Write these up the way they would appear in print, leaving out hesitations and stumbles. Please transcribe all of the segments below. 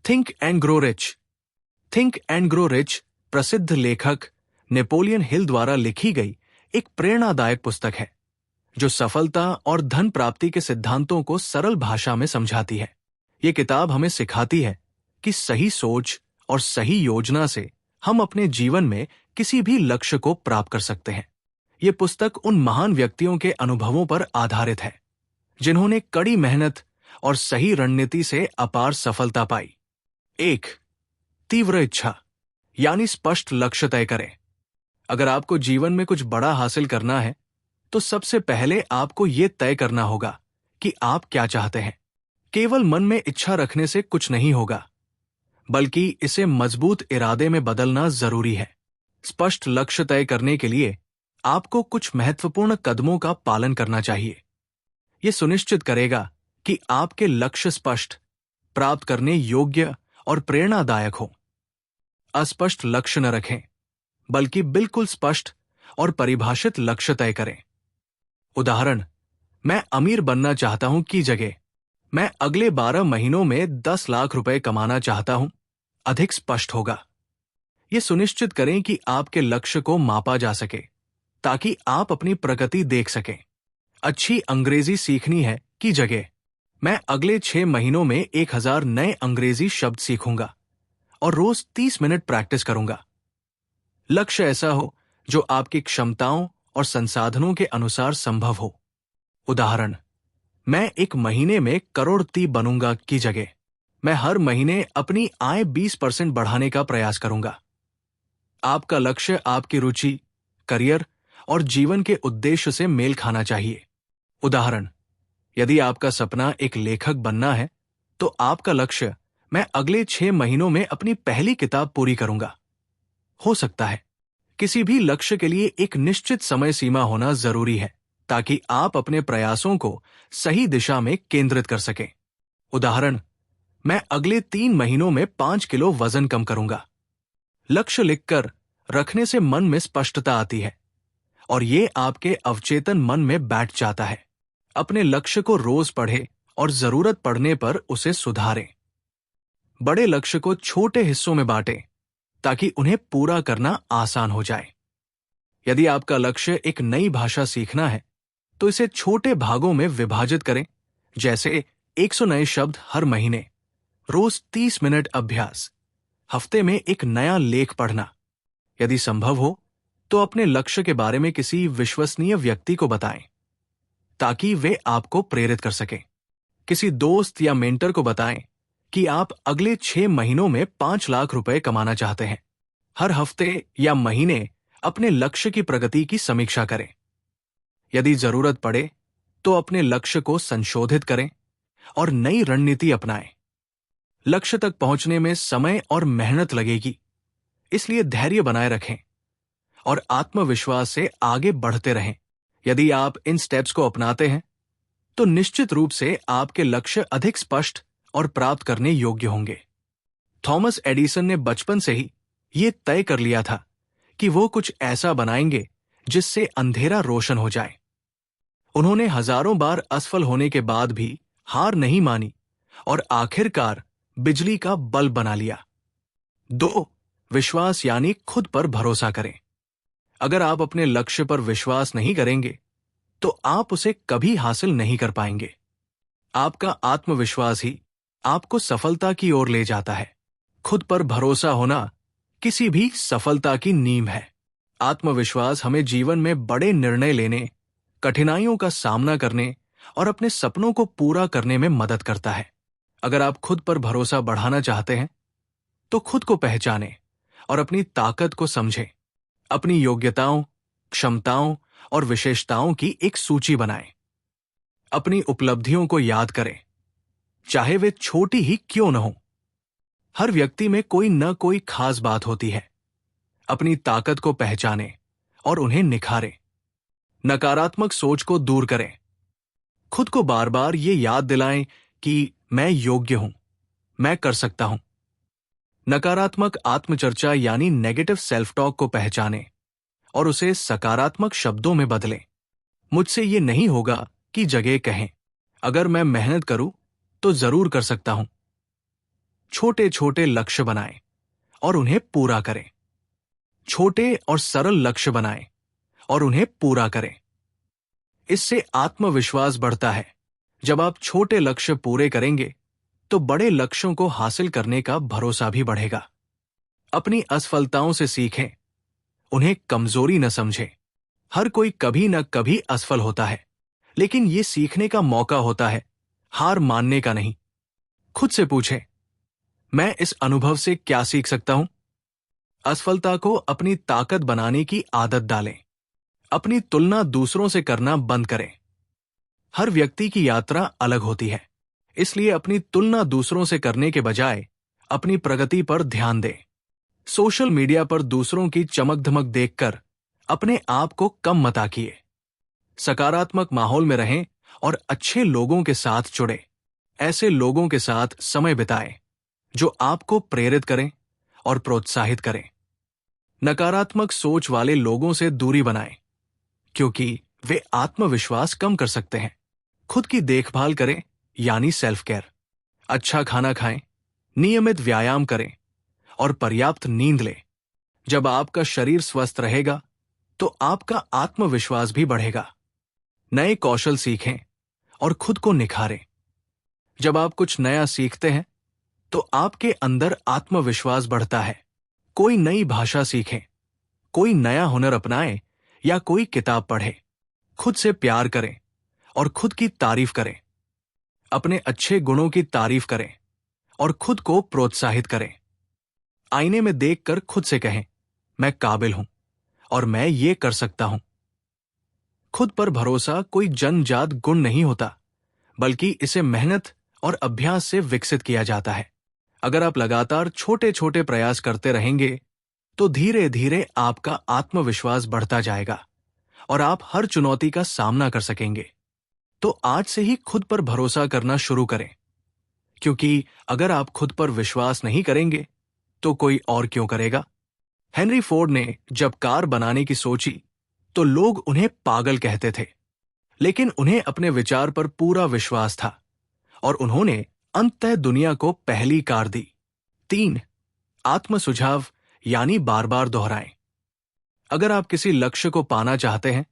Think and grow rich. Think and grow rich प्रसिद्ध लेखक Napoleon Hill द्वारा लिखी गई एक प्रेरणादायक पुस्तक है जो सफलता और धन प्राप्ति के सिद्धांतों को सरल भाषा में समझाती है। ये किताब हमें सिखाती है कि सही सोच और सही योजना से हम अपने जीवन में किसी भी लक्ष्य को प्राप्त कर सकते हैं। ये पुस्तक उन महान व्यक्तियों के अनुभवों पर आधारित है जिन्होंने कड़ी मेहनत और सही रणनीति से अपार सफलता पाई। 1. तीव्र इच्छा यानी स्पष्ट लक्ष्य तय करें। अगर आपको जीवन में कुछ बड़ा हासिल करना है तो सबसे पहले आपको ये तय करना होगा कि आप क्या चाहते हैं। केवल मन में इच्छा रखने से कुछ नहीं होगा, बल्कि इसे मजबूत इरादे में बदलना जरूरी है। स्पष्ट लक्ष्य तय करने के लिए आपको कुछ महत्वपूर्ण कदमों का पालन करना चाहिए। यह सुनिश्चित करेगा कि आपके लक्ष्य स्पष्ट, प्राप्त करने योग्य और प्रेरणादायक हो। अस्पष्ट लक्ष्य न रखें, बल्कि बिल्कुल स्पष्ट और परिभाषित लक्ष्य तय करें। उदाहरण, मैं अमीर बनना चाहता हूं की जगह मैं अगले 12 महीनों में 10 लाख रुपए कमाना चाहता हूं अधिक स्पष्ट होगा। यह सुनिश्चित करें कि आपके लक्ष्य को मापा जा सके ताकि आप अपनी प्रगति देख सकें। अच्छी अंग्रेजी सीखनी है की जगह मैं अगले 6 महीनों में 1000 नए अंग्रेजी शब्द सीखूंगा और रोज 30 मिनट प्रैक्टिस करूंगा। लक्ष्य ऐसा हो जो आपकी क्षमताओं और संसाधनों के अनुसार संभव हो। उदाहरण, मैं 1 महीने में करोड़पति बनूंगा की जगह मैं हर महीने अपनी आय 20% बढ़ाने का प्रयास करूंगा। आपका लक्ष्य आपकी रुचि, करियर और जीवन के उद्देश्य से मेल खाना चाहिए। उदाहरण, यदि आपका सपना एक लेखक बनना है तो आपका लक्ष्य मैं अगले 6 महीनों में अपनी पहली किताब पूरी करूंगा हो सकता है। किसी भी लक्ष्य के लिए एक निश्चित समय सीमा होना जरूरी है ताकि आप अपने प्रयासों को सही दिशा में केंद्रित कर सकें। उदाहरण, मैं अगले 3 महीनों में 5 किलो वजन कम करूंगा। लक्ष्य लिखकर रखने से मन में स्पष्टता आती है और ये आपके अवचेतन मन में बैठ जाता है। अपने लक्ष्य को रोज पढ़ें और जरूरत पड़ने पर उसे सुधारें। बड़े लक्ष्य को छोटे हिस्सों में बांटें ताकि उन्हें पूरा करना आसान हो जाए। यदि आपका लक्ष्य एक नई भाषा सीखना है तो इसे छोटे भागों में विभाजित करें, जैसे 100 नए शब्द हर महीने, रोज 30 मिनट अभ्यास, हफ्ते में एक नया लेख पढ़ना। यदि संभव हो तो अपने लक्ष्य के बारे में किसी विश्वसनीय व्यक्ति को बताएं ताकि वे आपको प्रेरित कर सकें। किसी दोस्त या मेंटर को बताएं कि आप अगले 6 महीनों में 5 लाख रुपए कमाना चाहते हैं। हर हफ्ते या महीने अपने लक्ष्य की प्रगति की समीक्षा करें। यदि जरूरत पड़े तो अपने लक्ष्य को संशोधित करें और नई रणनीति अपनाएं। लक्ष्य तक पहुंचने में समय और मेहनत लगेगी, इसलिए धैर्य बनाए रखें और आत्मविश्वास से आगे बढ़ते रहें। यदि आप इन स्टेप्स को अपनाते हैं तो निश्चित रूप से आपके लक्ष्य अधिक स्पष्ट और प्राप्त करने योग्य होंगे। थॉमस एडिसन ने बचपन से ही ये तय कर लिया था कि वो कुछ ऐसा बनाएंगे जिससे अंधेरा रोशन हो जाए। उन्होंने हजारों बार असफल होने के बाद भी हार नहीं मानी और आखिरकार बिजली का बल्ब बना लिया। 2. विश्वास यानी खुद पर भरोसा करें। अगर आप अपने लक्ष्य पर विश्वास नहीं करेंगे तो आप उसे कभी हासिल नहीं कर पाएंगे। आपका आत्मविश्वास ही आपको सफलता की ओर ले जाता है। खुद पर भरोसा होना किसी भी सफलता की नींव है। आत्मविश्वास हमें जीवन में बड़े निर्णय लेने, कठिनाइयों का सामना करने और अपने सपनों को पूरा करने में मदद करता है। अगर आप खुद पर भरोसा बढ़ाना चाहते हैं तो खुद को पहचानें और अपनी ताकत को समझें। अपनी योग्यताओं, क्षमताओं और विशेषताओं की एक सूची बनाएं। अपनी उपलब्धियों को याद करें, चाहे वे छोटी ही क्यों न हो। हर व्यक्ति में कोई न कोई खास बात होती है। अपनी ताकत को पहचानें और उन्हें निखारें। नकारात्मक सोच को दूर करें। खुद को बार बार ये याद दिलाएं कि मैं योग्य हूं, मैं कर सकता हूं। नकारात्मक आत्मचर्चा यानी नेगेटिव सेल्फ टॉक को पहचानें और उसे सकारात्मक शब्दों में बदलें। मुझसे ये नहीं होगा की जगह कहें, अगर मैं मेहनत करूं तो जरूर कर सकता हूं। छोटे छोटे लक्ष्य बनाएं और उन्हें पूरा करें। छोटे और सरल लक्ष्य बनाएं और उन्हें पूरा करें। इससे आत्मविश्वास बढ़ता है। जब आप छोटे लक्ष्य पूरे करेंगे तो बड़े लक्ष्यों को हासिल करने का भरोसा भी बढ़ेगा। अपनी असफलताओं से सीखें, उन्हें कमजोरी न समझें। हर कोई कभी न कभी असफल होता है, लेकिन ये सीखने का मौका होता है, हार मानने का नहीं। खुद से पूछें, मैं इस अनुभव से क्या सीख सकता हूं? असफलता को अपनी ताकत बनाने की आदत डालें। अपनी तुलना दूसरों से करना बंद करें। हर व्यक्ति की यात्रा अलग होती है, इसलिए अपनी तुलना दूसरों से करने के बजाय अपनी प्रगति पर ध्यान दें। सोशल मीडिया पर दूसरों की चमक धमक देखकर अपने आप को कम मत आंकिए। सकारात्मक माहौल में रहें और अच्छे लोगों के साथ जुड़े। ऐसे लोगों के साथ समय बिताएं जो आपको प्रेरित करें और प्रोत्साहित करें। नकारात्मक सोच वाले लोगों से दूरी बनाएं, क्योंकि वे आत्मविश्वास कम कर सकते हैं। खुद की देखभाल करें, यानी सेल्फ केयर। अच्छा खाना खाएं, नियमित व्यायाम करें और पर्याप्त नींद लें। जब आपका शरीर स्वस्थ रहेगा तो आपका आत्मविश्वास भी बढ़ेगा। नए कौशल सीखें और खुद को निखारें। जब आप कुछ नया सीखते हैं तो आपके अंदर आत्मविश्वास बढ़ता है। कोई नई भाषा सीखें, कोई नया हुनर अपनाएं या कोई किताब पढ़ें। खुद से प्यार करें और खुद की तारीफ करें। अपने अच्छे गुणों की तारीफ करें और खुद को प्रोत्साहित करें। आईने में देखकर खुद से कहें, मैं काबिल हूं और मैं ये कर सकता हूं। खुद पर भरोसा कोई जन्मजात गुण नहीं होता, बल्कि इसे मेहनत और अभ्यास से विकसित किया जाता है। अगर आप लगातार छोटे छोटे प्रयास करते रहेंगे तो धीरे धीरे आपका आत्मविश्वास बढ़ता जाएगा और आप हर चुनौती का सामना कर सकेंगे। तो आज से ही खुद पर भरोसा करना शुरू करें, क्योंकि अगर आप खुद पर विश्वास नहीं करेंगे तो कोई और क्यों करेगा? हेनरी फोर्ड ने जब कार बनाने की सोची तो लोग उन्हें पागल कहते थे, लेकिन उन्हें अपने विचार पर पूरा विश्वास था और उन्होंने अंततः दुनिया को पहली कार दी। 3. आत्म सुझाव यानी बार बार दोहराएं। अगर आप किसी लक्ष्य को पाना चाहते हैं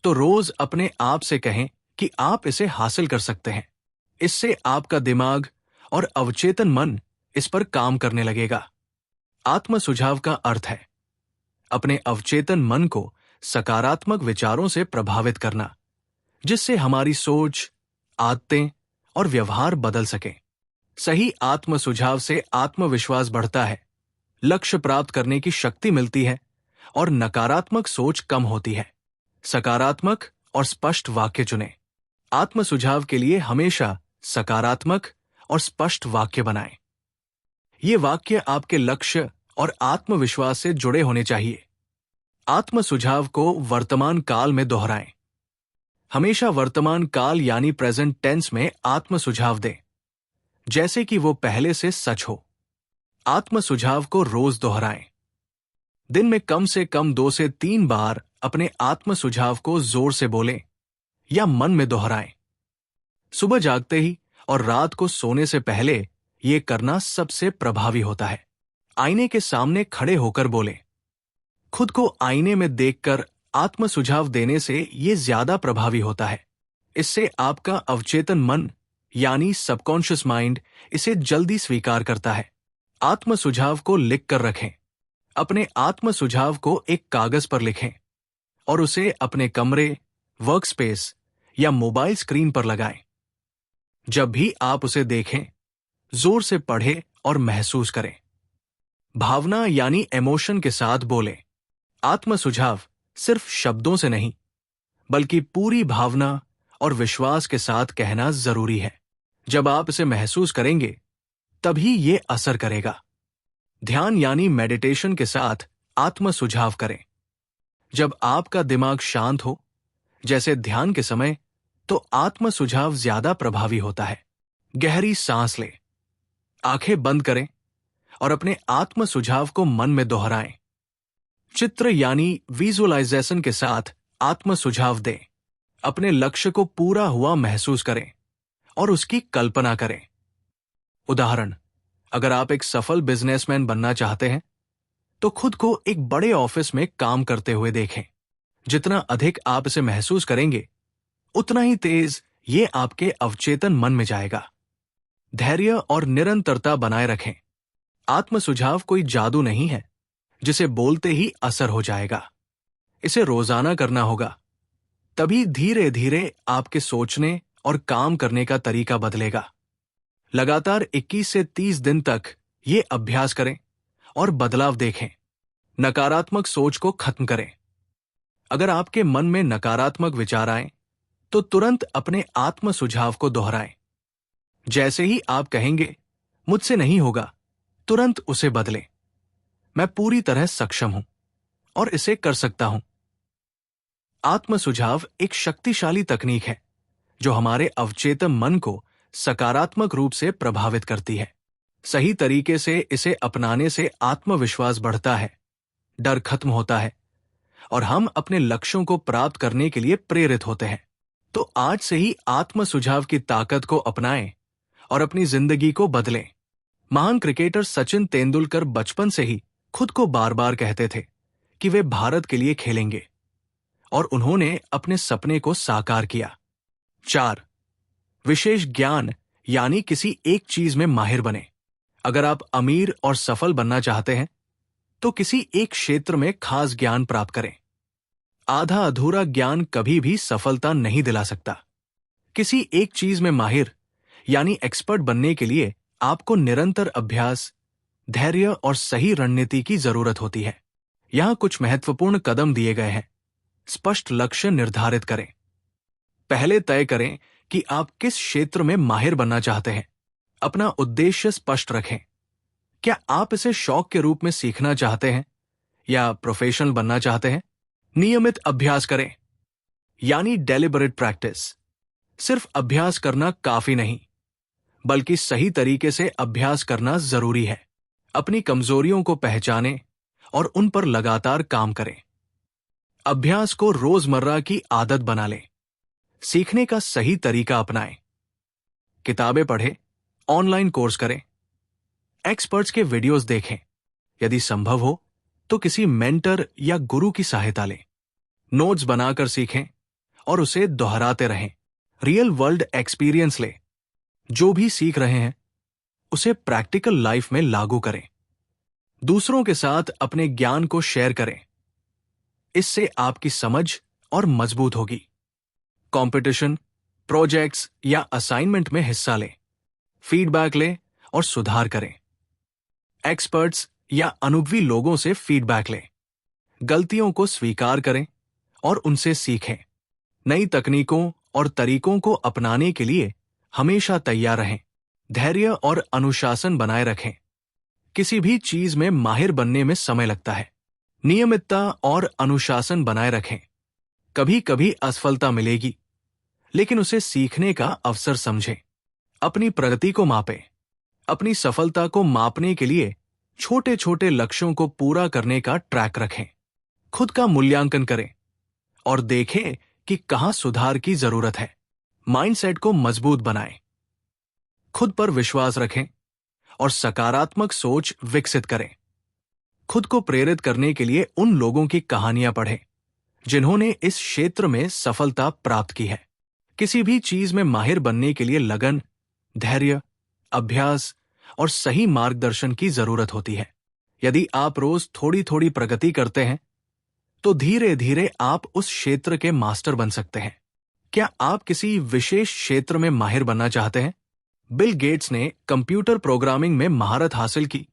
तो रोज अपने आप से कहें कि आप इसे हासिल कर सकते हैं। इससे आपका दिमाग और अवचेतन मन इस पर काम करने लगेगा। आत्म सुझाव का अर्थ है अपने अवचेतन मन को सकारात्मक विचारों से प्रभावित करना, जिससे हमारी सोच, आदतें और व्यवहार बदल सकें। सही आत्म सुझाव से आत्मविश्वास बढ़ता है, लक्ष्य प्राप्त करने की शक्ति मिलती है और नकारात्मक सोच कम होती है। सकारात्मक और स्पष्ट वाक्य चुनें। आत्म सुझाव के लिए हमेशा सकारात्मक और स्पष्ट वाक्य बनाएं। ये वाक्य आपके लक्ष्य और आत्मविश्वास से जुड़े होने चाहिए। आत्म सुझाव को वर्तमान काल में दोहराएं। हमेशा वर्तमान काल यानी प्रेजेंट टेंस में आत्म सुझाव दें, जैसे कि वो पहले से सच हो। आत्म सुझाव को रोज दोहराएं। दिन में कम से कम 2 से 3 बार अपने आत्म सुझाव को जोर से बोलें या मन में दोहराएं। सुबह जागते ही और रात को सोने से पहले ये करना सबसे प्रभावी होता है। आईने के सामने खड़े होकर बोलें। खुद को आईने में देखकर आत्म सुझाव देने से ये ज्यादा प्रभावी होता है। इससे आपका अवचेतन मन यानी सबकॉन्शियस माइंड इसे जल्दी स्वीकार करता है। आत्म सुझाव को लिख कर रखें। अपने आत्म सुझाव को एक कागज पर लिखें और उसे अपने कमरे, वर्कस्पेस या मोबाइल स्क्रीन पर लगाएं। जब भी आप उसे देखें, जोर से पढ़ें और महसूस करें। भावना यानी इमोशन के साथ बोलें। आत्म सुझाव सिर्फ शब्दों से नहीं, बल्कि पूरी भावना और विश्वास के साथ कहना जरूरी है। जब आप इसे महसूस करेंगे, तभी ये असर करेगा। ध्यान यानी मेडिटेशन के साथ आत्म सुझाव करें। जब आपका दिमाग शांत हो, जैसे ध्यान के समय, तो आत्म सुझाव ज्यादा प्रभावी होता है। गहरी सांस लें, आंखें बंद करें और अपने आत्म सुझाव को मन में दोहराएं। चित्र यानी विजुअलाइजेशन के साथ आत्म सुझाव दें। अपने लक्ष्य को पूरा हुआ महसूस करें और उसकी कल्पना करें। उदाहरण, अगर आप एक सफल बिजनेसमैन बनना चाहते हैं तो खुद को एक बड़े ऑफिस में काम करते हुए देखें। जितना अधिक आप इसे महसूस करेंगे, उतना ही तेज ये आपके अवचेतन मन में जाएगा। धैर्य और निरंतरता बनाए रखें। आत्म सुझाव कोई जादू नहीं है जिसे बोलते ही असर हो जाएगा। इसे रोजाना करना होगा, तभी धीरे धीरे आपके सोचने और काम करने का तरीका बदलेगा। लगातार 21 से 30 दिन तक ये अभ्यास करें और बदलाव देखें। नकारात्मक सोच को खत्म करें। अगर आपके मन में नकारात्मक विचार आए तो तुरंत अपने आत्म सुझाव को दोहराएं। जैसे ही आप कहेंगे मुझसे नहीं होगा, तुरंत उसे बदलें। मैं पूरी तरह सक्षम हूं और इसे कर सकता हूं। आत्म सुझाव एक शक्तिशाली तकनीक है जो हमारे अवचेतन मन को सकारात्मक रूप से प्रभावित करती है। सही तरीके से इसे अपनाने से आत्मविश्वास बढ़ता है, डर खत्म होता है और हम अपने लक्ष्यों को प्राप्त करने के लिए प्रेरित होते हैं। तो आज से ही आत्म सुझाव की ताकत को अपनाएं और अपनी जिंदगी को बदलें। महान क्रिकेटर सचिन तेंदुलकर बचपन से ही खुद को बार बार कहते थे कि वे भारत के लिए खेलेंगे और उन्होंने अपने सपने को साकार किया। 4. विशेष ज्ञान यानी किसी एक चीज में माहिर बने। अगर आप अमीर और सफल बनना चाहते हैं तो किसी एक क्षेत्र में खास ज्ञान प्राप्त करें। आधा अधूरा ज्ञान कभी भी सफलता नहीं दिला सकता। किसी एक चीज में माहिर यानी एक्सपर्ट बनने के लिए आपको निरंतर अभ्यास, धैर्य और सही रणनीति की जरूरत होती है। यहां कुछ महत्वपूर्ण कदम दिए गए हैं। स्पष्ट लक्ष्य निर्धारित करें। पहले तय करें कि आप किस क्षेत्र में माहिर बनना चाहते हैं। अपना उद्देश्य स्पष्ट रखें। क्या आप इसे शौक के रूप में सीखना चाहते हैं या प्रोफेशनल बनना चाहते हैं? नियमित अभ्यास करें यानी डेलिबरेट प्रैक्टिस। सिर्फ अभ्यास करना काफी नहीं, बल्कि सही तरीके से अभ्यास करना जरूरी है। अपनी कमजोरियों को पहचानें और उन पर लगातार काम करें। अभ्यास को रोजमर्रा की आदत बना लें। सीखने का सही तरीका अपनाएं। किताबें पढ़ें, ऑनलाइन कोर्स करें, एक्सपर्ट्स के वीडियोस देखें। यदि संभव हो तो किसी मेंटर या गुरु की सहायता लें। नोट्स बनाकर सीखें और उसे दोहराते रहें। रियल वर्ल्ड एक्सपीरियंस लें। जो भी सीख रहे हैं उसे प्रैक्टिकल लाइफ में लागू करें। दूसरों के साथ अपने ज्ञान को शेयर करें। इससे आपकी समझ और मजबूत होगी। कंपटीशन, प्रोजेक्ट्स या असाइनमेंट में हिस्सा लें। फीडबैक लें और सुधार करें। एक्सपर्ट्स या अनुभवी लोगों से फीडबैक लें। गलतियों को स्वीकार करें और उनसे सीखें। नई तकनीकों और तरीकों को अपनाने के लिए हमेशा तैयार रहें। धैर्य और अनुशासन बनाए रखें। किसी भी चीज में माहिर बनने में समय लगता है। नियमितता और अनुशासन बनाए रखें। कभी कभी असफलता मिलेगी, लेकिन उसे सीखने का अवसर समझें। अपनी प्रगति को मापें। अपनी सफलता को मापने के लिए छोटे छोटे लक्ष्यों को पूरा करने का ट्रैक रखें। खुद का मूल्यांकन करें और देखें कि कहां सुधार की जरूरत है। माइंडसेट को मजबूत बनाएं। खुद पर विश्वास रखें और सकारात्मक सोच विकसित करें। खुद को प्रेरित करने के लिए उन लोगों की कहानियां पढ़ें जिन्होंने इस क्षेत्र में सफलता प्राप्त की है। किसी भी चीज में माहिर बनने के लिए लगन, धैर्य, अभ्यास और सही मार्गदर्शन की जरूरत होती है। यदि आप रोज थोड़ी थोड़ी प्रगति करते हैं तो धीरे धीरे आप उस क्षेत्र के मास्टर बन सकते हैं। क्या आप किसी विशेष क्षेत्र में माहिर बनना चाहते हैं? बिल गेट्स ने कंप्यूटर प्रोग्रामिंग में महारत हासिल की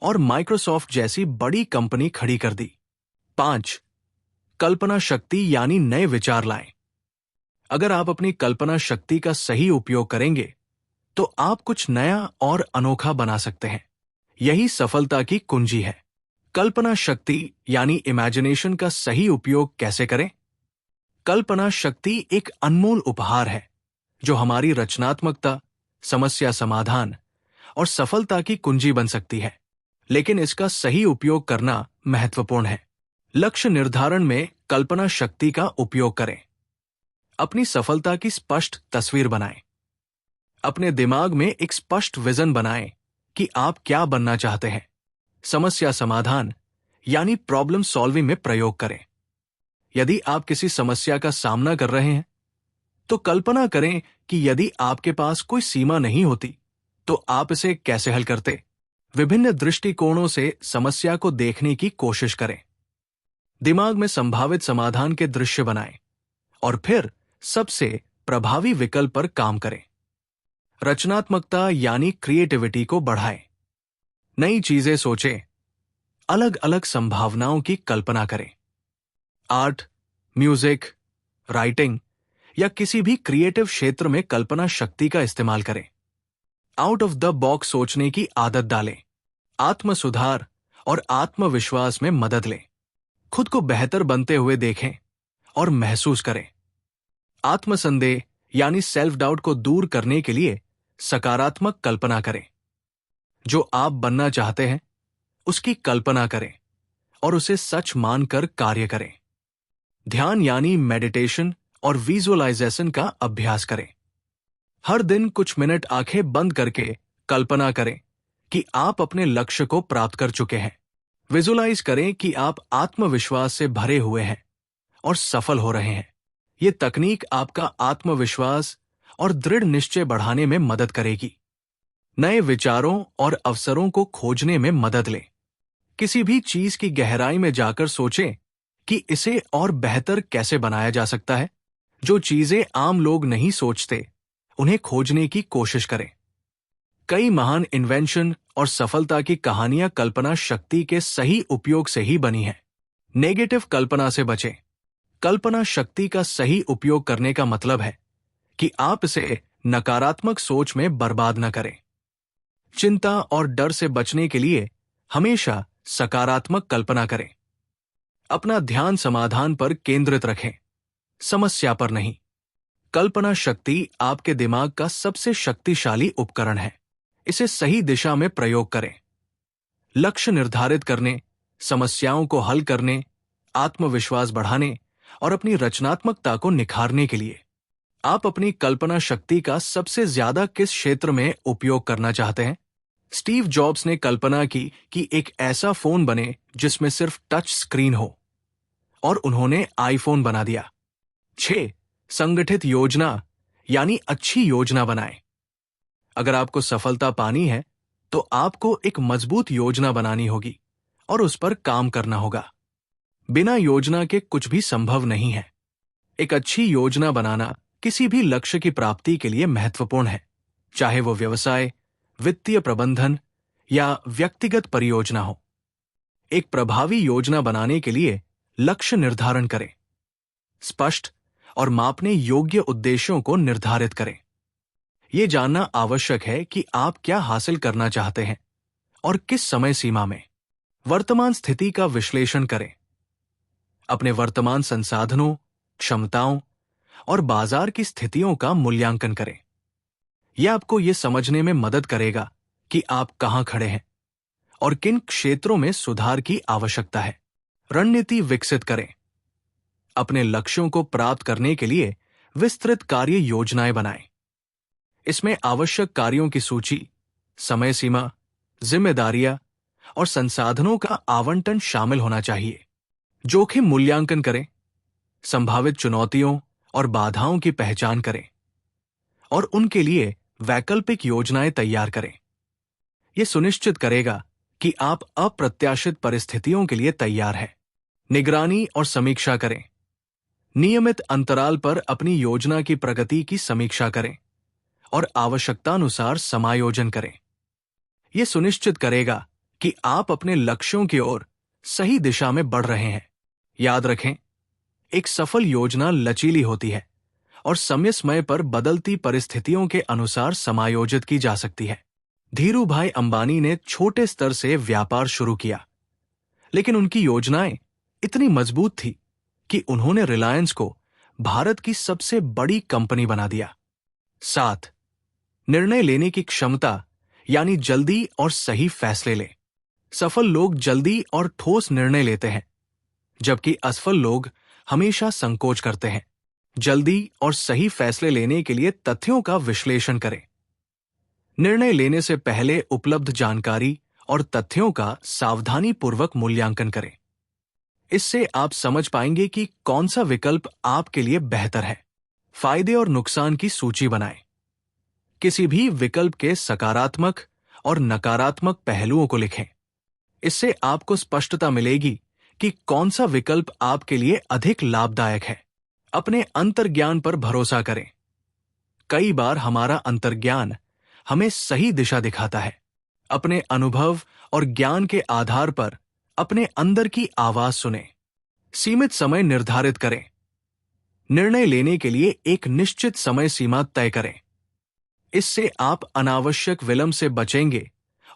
और माइक्रोसॉफ्ट जैसी बड़ी कंपनी खड़ी कर दी। 5. कल्पना शक्ति यानी नए विचार लाएं। अगर आप अपनी कल्पना शक्ति का सही उपयोग करेंगे तो आप कुछ नया और अनोखा बना सकते हैं। यही सफलता की कुंजी है। कल्पना शक्ति यानी इमेजिनेशन का सही उपयोग कैसे करें? कल्पना शक्ति एक अनमोल उपहार है जो हमारी रचनात्मकता, समस्या समाधान और सफलता की कुंजी बन सकती है। लेकिन इसका सही उपयोग करना महत्वपूर्ण है। लक्ष्य निर्धारण में कल्पना शक्ति का उपयोग करें। अपनी सफलता की स्पष्ट तस्वीर बनाएं। अपने दिमाग में एक स्पष्ट विजन बनाएं कि आप क्या बनना चाहते हैं। समस्या समाधान यानी प्रॉब्लम सॉल्विंग में प्रयोग करें। यदि आप किसी समस्या का सामना कर रहे हैं तो कल्पना करें कि यदि आपके पास कोई सीमा नहीं होती तो आप इसे कैसे हल करते। विभिन्न दृष्टिकोणों से समस्या को देखने की कोशिश करें। दिमाग में संभावित समाधान के दृश्य बनाएं और फिर सबसे प्रभावी विकल्प पर काम करें। रचनात्मकता यानी क्रिएटिविटी को बढ़ाएं। नई चीजें सोचें, अलग अलग संभावनाओं की कल्पना करें। आर्ट, म्यूजिक, राइटिंग या किसी भी क्रिएटिव क्षेत्र में कल्पना शक्ति का इस्तेमाल करें। आउट ऑफ द बॉक्स सोचने की आदत डालें। आत्म सुधार और आत्मविश्वास में मदद लें। खुद को बेहतर बनते हुए देखें और महसूस करें। आत्मसंदेह यानी सेल्फ डाउट को दूर करने के लिए सकारात्मक कल्पना करें। जो आप बनना चाहते हैं उसकी कल्पना करें और उसे सच मानकर कार्य करें। ध्यान यानी मेडिटेशन और विजुअलाइजेशन का अभ्यास करें। हर दिन कुछ मिनट आंखें बंद करके कल्पना करें कि आप अपने लक्ष्य को प्राप्त कर चुके हैं। विजुअलाइज करें कि आप आत्मविश्वास से भरे हुए हैं और सफल हो रहे हैं। ये तकनीक आपका आत्मविश्वास और दृढ़ निश्चय बढ़ाने में मदद करेगी। नए विचारों और अवसरों को खोजने में मदद लें। किसी भी चीज की गहराई में जाकर सोचें कि इसे और बेहतर कैसे बनाया जा सकता है। जो चीजें आम लोग नहीं सोचते उन्हें खोजने की कोशिश करें। कई महान इन्वेंशन और सफलता की कहानियां कल्पना शक्ति के सही उपयोग से ही बनी हैं। नेगेटिव कल्पना से बचें। कल्पना शक्ति का सही उपयोग करने का मतलब है कि आप इसे नकारात्मक सोच में बर्बाद न करें। चिंता और डर से बचने के लिए हमेशा सकारात्मक कल्पना करें। अपना ध्यान समाधान पर केंद्रित रखें, समस्या पर नहीं। कल्पना शक्ति आपके दिमाग का सबसे शक्तिशाली उपकरण है। इसे सही दिशा में प्रयोग करें। लक्ष्य निर्धारित करने, समस्याओं को हल करने, आत्मविश्वास बढ़ाने और अपनी रचनात्मकता को निखारने के लिए आप अपनी कल्पना शक्ति का सबसे ज्यादा किस क्षेत्र में उपयोग करना चाहते हैं? स्टीव जॉब्स ने कल्पना की कि एक ऐसा फोन बने जिसमें सिर्फ टच स्क्रीन हो और उन्होंने आईफोन बना दिया। 6. संगठित योजना यानी अच्छी योजना बनाएं। अगर आपको सफलता पानी है तो आपको एक मजबूत योजना बनानी होगी और उस पर काम करना होगा। बिना योजना के कुछ भी संभव नहीं है। एक अच्छी योजना बनाना किसी भी लक्ष्य की प्राप्ति के लिए महत्वपूर्ण है, चाहे वो व्यवसाय, वित्तीय प्रबंधन या व्यक्तिगत परियोजना हो। एक प्रभावी योजना बनाने के लिए लक्ष्य निर्धारण करें। स्पष्ट और मापने योग्य उद्देश्यों को निर्धारित करें। यह जानना आवश्यक है कि आप क्या हासिल करना चाहते हैं और किस समय सीमा में। वर्तमान स्थिति का विश्लेषण करें। अपने वर्तमान संसाधनों, क्षमताओं और बाजार की स्थितियों का मूल्यांकन करें। यह आपको यह समझने में मदद करेगा कि आप कहां खड़े हैं और किन क्षेत्रों में सुधार की आवश्यकता है। रणनीति विकसित करें। अपने लक्ष्यों को प्राप्त करने के लिए विस्तृत कार्य योजनाएं बनाएं। इसमें आवश्यक कार्यों की सूची, समय सीमा, जिम्मेदारियां और संसाधनों का आवंटन शामिल होना चाहिए। जोखिम मूल्यांकन करें। संभावित चुनौतियों और बाधाओं की पहचान करें और उनके लिए वैकल्पिक योजनाएं तैयार करें। यह सुनिश्चित करेगा कि आप अप्रत्याशित परिस्थितियों के लिए तैयार हैं। निगरानी और समीक्षा करें। नियमित अंतराल पर अपनी योजना की प्रगति की समीक्षा करें और आवश्यकतानुसार समायोजन करें। यह सुनिश्चित करेगा कि आप अपने लक्ष्यों की ओर सही दिशा में बढ़ रहे हैं। याद रखें, एक सफल योजना लचीली होती है और समय समय पर बदलती परिस्थितियों के अनुसार समायोजित की जा सकती है। धीरूभाई अंबानी ने छोटे स्तर से व्यापार शुरू किया, लेकिन उनकी योजनाएं इतनी मजबूत थी कि उन्होंने रिलायंस को भारत की सबसे बड़ी कंपनी बना दिया। 7. निर्णय लेने की क्षमता यानी जल्दी और सही फैसले लें। सफल लोग जल्दी और ठोस निर्णय लेते हैं, जबकि असफल लोग हमेशा संकोच करते हैं। जल्दी और सही फैसले लेने के लिए तथ्यों का विश्लेषण करें। निर्णय लेने से पहले उपलब्ध जानकारी और तथ्यों का सावधानीपूर्वक मूल्यांकन करें। इससे आप समझ पाएंगे कि कौन सा विकल्प आपके लिए बेहतर है। फायदे और नुकसान की सूची बनाएं। किसी भी विकल्प के सकारात्मक और नकारात्मक पहलुओं को लिखें। इससे आपको स्पष्टता मिलेगी कि कौन सा विकल्प आपके लिए अधिक लाभदायक है। अपने अंतर्ज्ञान पर भरोसा करें। कई बार हमारा अंतर्ज्ञान हमें सही दिशा दिखाता है। अपने अनुभव और ज्ञान के आधार पर अपने अंदर की आवाज सुनें। सीमित समय निर्धारित करें। निर्णय लेने के लिए एक निश्चित समय सीमा तय करें। इससे आप अनावश्यक विलंब से बचेंगे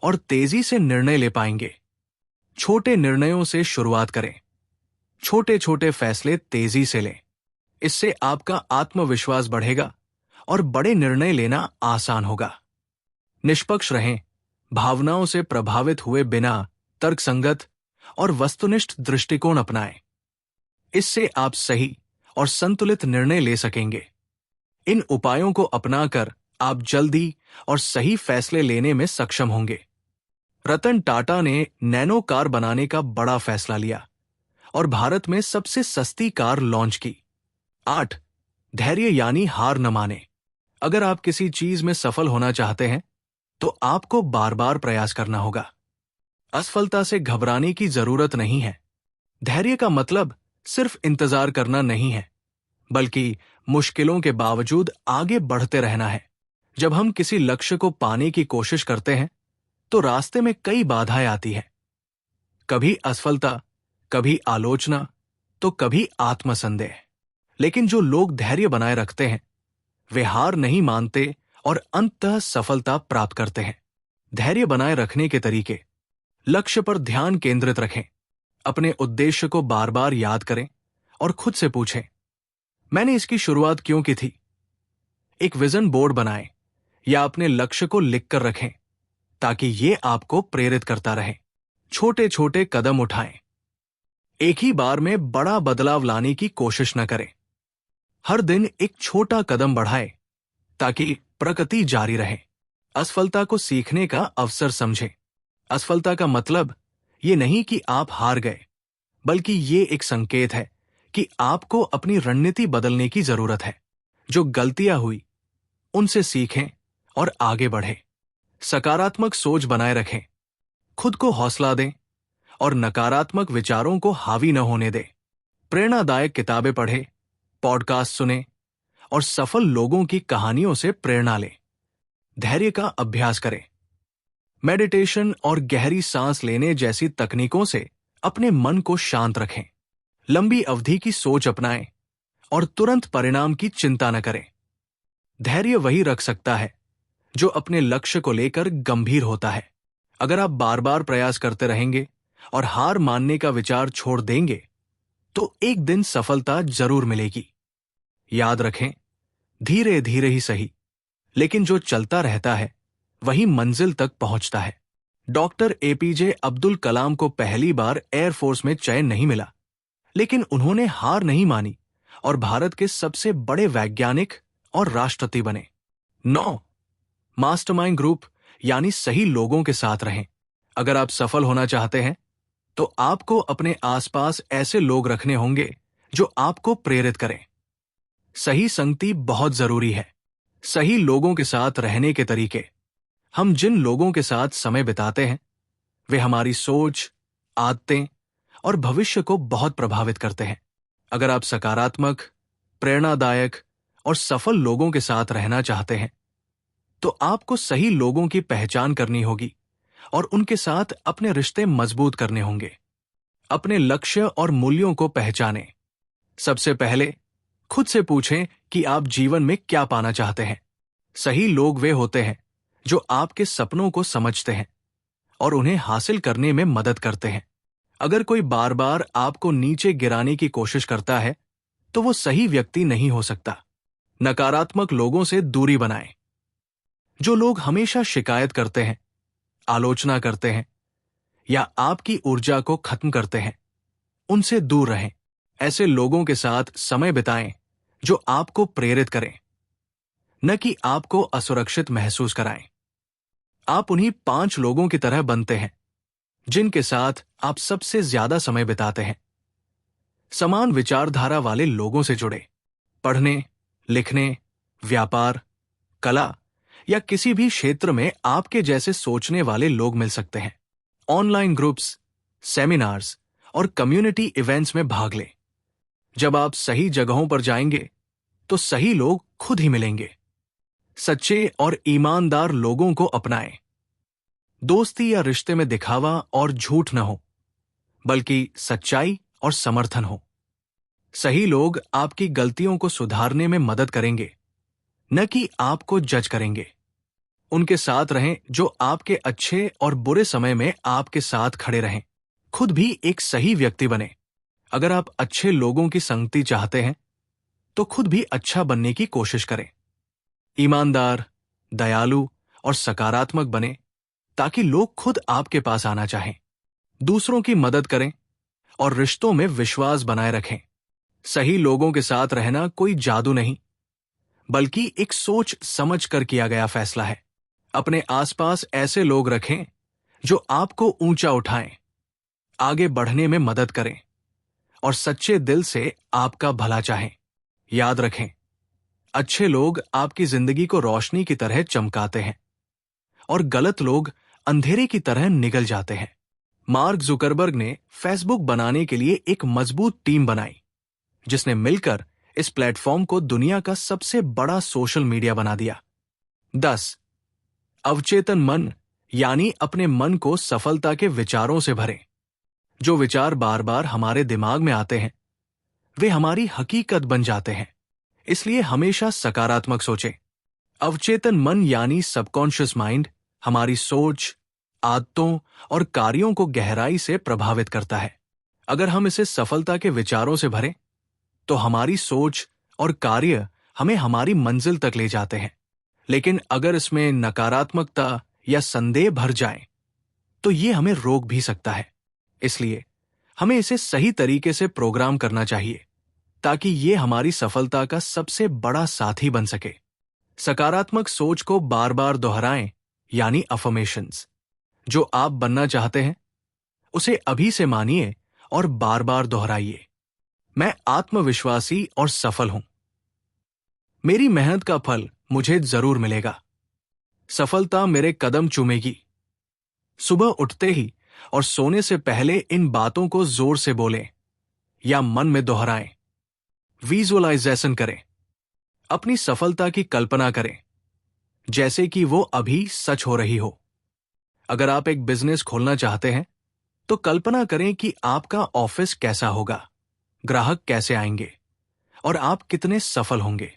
और तेजी से निर्णय ले पाएंगे। छोटे निर्णयों से शुरुआत करें। छोटे छोटे फैसले तेजी से लें। इससे आपका आत्मविश्वास बढ़ेगा और बड़े निर्णय लेना आसान होगा। निष्पक्ष रहें। भावनाओं से प्रभावित हुए बिना तर्कसंगत और वस्तुनिष्ठ दृष्टिकोण अपनाएं। इससे आप सही और संतुलित निर्णय ले सकेंगे। इन उपायों को अपनाकर आप जल्दी और सही फैसले लेने में सक्षम होंगे। रतन टाटा ने नैनो कार बनाने का बड़ा फैसला लिया और भारत में सबसे सस्ती कार लॉन्च की। 8. धैर्य यानी हार न माने। अगर आप किसी चीज में सफल होना चाहते हैं तो आपको बार बार प्रयास करना होगा। असफलता से घबराने की जरूरत नहीं है। धैर्य का मतलब सिर्फ इंतजार करना नहीं है, बल्कि मुश्किलों के बावजूद आगे बढ़ते रहना है। जब हम किसी लक्ष्य को पाने की कोशिश करते हैं तो रास्ते में कई बाधाएं आती हैं। कभी असफलता, कभी आलोचना, तो कभी आत्मसंदेह। लेकिन जो लोग धैर्य बनाए रखते हैं वे हार नहीं मानते और अंततः सफलता प्राप्त करते हैं। धैर्य बनाए रखने के तरीके। लक्ष्य पर ध्यान केंद्रित रखें। अपने उद्देश्य को बार बार याद करें और खुद से पूछें, मैंने इसकी शुरुआत क्यों की थी? एक विजन बोर्ड बनाएं या अपने लक्ष्य को लिखकर रखें ताकि ये आपको प्रेरित करता रहे। छोटे छोटे कदम उठाएं। एक ही बार में बड़ा बदलाव लाने की कोशिश न करें। हर दिन एक छोटा कदम बढ़ाएं ताकि प्रगति जारी रहे। असफलता को सीखने का अवसर समझें। असफलता का मतलब ये नहीं कि आप हार गए, बल्कि ये एक संकेत है कि आपको अपनी रणनीति बदलने की जरूरत है। जो गलतियां हुई उनसे सीखें और आगे बढ़ें। सकारात्मक सोच बनाए रखें। खुद को हौसला दें और नकारात्मक विचारों को हावी न होने दें। प्रेरणादायक किताबें पढ़ें, पॉडकास्ट सुनें और सफल लोगों की कहानियों से प्रेरणा लें। धैर्य का अभ्यास करें। मेडिटेशन और गहरी सांस लेने जैसी तकनीकों से अपने मन को शांत रखें। लंबी अवधि की सोच अपनाएं और तुरंत परिणाम की चिंता न करें। धैर्य वही रख सकता है जो अपने लक्ष्य को लेकर गंभीर होता है। अगर आप बार बार प्रयास करते रहेंगे और हार मानने का विचार छोड़ देंगे तो एक दिन सफलता जरूर मिलेगी। याद रखें, धीरे धीरे ही सही, लेकिन जो चलता रहता है वही मंजिल तक पहुंचता है। डॉक्टर एपीजे अब्दुल कलाम को पहली बार एयरफोर्स में चयन नहीं मिला, लेकिन उन्होंने हार नहीं मानी और भारत के सबसे बड़े वैज्ञानिक और राष्ट्रपति बने। 9. मास्टरमाइंड ग्रुप यानी सही लोगों के साथ रहें। अगर आप सफल होना चाहते हैं तो आपको अपने आसपास ऐसे लोग रखने होंगे जो आपको प्रेरित करें। सही संगति बहुत जरूरी है। सही लोगों के साथ रहने के तरीके। हम जिन लोगों के साथ समय बिताते हैं वे हमारी सोच, आदतें और भविष्य को बहुत प्रभावित करते हैं। अगर आप सकारात्मक, प्रेरणादायक और सफल लोगों के साथ रहना चाहते हैं तो आपको सही लोगों की पहचान करनी होगी और उनके साथ अपने रिश्ते मजबूत करने होंगे। अपने लक्ष्य और मूल्यों को पहचानें। सबसे पहले खुद से पूछें कि आप जीवन में क्या पाना चाहते हैं। सही लोग वे होते हैं जो आपके सपनों को समझते हैं और उन्हें हासिल करने में मदद करते हैं। अगर कोई बार बार आपको नीचे गिराने की कोशिश करता है तो वो सही व्यक्ति नहीं हो सकता। नकारात्मक लोगों से दूरी बनाएं। जो लोग हमेशा शिकायत करते हैं, आलोचना करते हैं या आपकी ऊर्जा को खत्म करते हैं, उनसे दूर रहें। ऐसे लोगों के साथ समय बिताएं जो आपको प्रेरित करें, न कि आपको असुरक्षित महसूस कराएं। आप उन्हीं 5 लोगों की तरह बनते हैं जिनके साथ आप सबसे ज्यादा समय बिताते हैं। समान विचारधारा वाले लोगों से जुड़े, पढ़ने, लिखने, व्यापार, कला या किसी भी क्षेत्र में आपके जैसे सोचने वाले लोग मिल सकते हैं। ऑनलाइन ग्रुप्स, सेमिनार्स और कम्युनिटी इवेंट्स में भाग लें। जब आप सही जगहों पर जाएंगे तो सही लोग खुद ही मिलेंगे। सच्चे और ईमानदार लोगों को अपनाएं। दोस्ती या रिश्ते में दिखावा और झूठ न हो, बल्कि सच्चाई और समर्थन हो। सही लोग आपकी गलतियों को सुधारने में मदद करेंगे, न कि आपको जज करेंगे। उनके साथ रहें जो आपके अच्छे और बुरे समय में आपके साथ खड़े रहें। खुद भी एक सही व्यक्ति बने। अगर आप अच्छे लोगों की संगति चाहते हैं तो खुद भी अच्छा बनने की कोशिश करें। ईमानदार, दयालु और सकारात्मक बने ताकि लोग खुद आपके पास आना चाहें। दूसरों की मदद करें और रिश्तों में विश्वास बनाए रखें। सही लोगों के साथ रहना कोई जादू नहीं, बल्कि एक सोच समझ कर किया गया फैसला है। अपने आसपास ऐसे लोग रखें जो आपको ऊंचा उठाएं, आगे बढ़ने में मदद करें और सच्चे दिल से आपका भला चाहें। याद रखें, अच्छे लोग आपकी जिंदगी को रोशनी की तरह चमकाते हैं और गलत लोग अंधेरे की तरह निगल जाते हैं। मार्क जुकरबर्ग ने फेसबुक बनाने के लिए एक मजबूत टीम बनाई, जिसने मिलकर इस प्लेटफॉर्म को दुनिया का सबसे बड़ा सोशल मीडिया बना दिया। 10. अवचेतन मन यानी अपने मन को सफलता के विचारों से भरें। जो विचार बार बार हमारे दिमाग में आते हैं वे हमारी हकीकत बन जाते हैं, इसलिए हमेशा सकारात्मक सोचें। अवचेतन मन यानी सबकॉन्शियस माइंड हमारी सोच, आदतों और कार्यों को गहराई से प्रभावित करता है। अगर हम इसे सफलता के विचारों से भरें तो हमारी सोच और कार्य हमें हमारी मंजिल तक ले जाते हैं। लेकिन अगर इसमें नकारात्मकता या संदेह भर जाए तो ये हमें रोक भी सकता है। इसलिए हमें इसे सही तरीके से प्रोग्राम करना चाहिए ताकि ये हमारी सफलता का सबसे बड़ा साथी बन सके। सकारात्मक सोच को बार बार दोहराएं यानी अफर्मेशंस। जो आप बनना चाहते हैं उसे अभी से मानिए और बार बार दोहराइए। मैं आत्मविश्वासी और सफल हूं। मेरी मेहनत का फल मुझे जरूर मिलेगा। सफलता मेरे कदम चूमेगी। सुबह उठते ही और सोने से पहले इन बातों को जोर से बोलें या मन में दोहराएं। विजुअलाइजेशन करें। अपनी सफलता की कल्पना करें जैसे कि वो अभी सच हो रही हो। अगर आप एक बिजनेस खोलना चाहते हैं तो कल्पना करें कि आपका ऑफिस कैसा होगा, ग्राहक कैसे आएंगे और आप कितने सफल होंगे।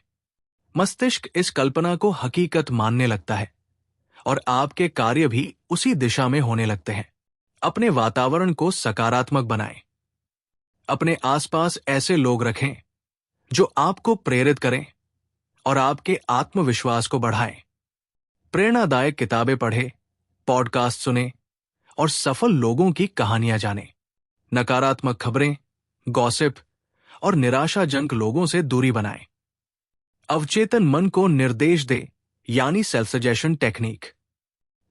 मस्तिष्क इस कल्पना को हकीकत मानने लगता है और आपके कार्य भी उसी दिशा में होने लगते हैं। अपने वातावरण को सकारात्मक बनाएं। अपने आसपास ऐसे लोग रखें जो आपको प्रेरित करें और आपके आत्मविश्वास को बढ़ाएं। प्रेरणादायक किताबें पढ़ें, पॉडकास्ट सुनें और सफल लोगों की कहानियां जानें। नकारात्मक खबरें, गॉसिप और निराशाजनक लोगों से दूरी बनाएं। अवचेतन मन को निर्देश दे यानी सेल्फ सजेशन टेक्निक।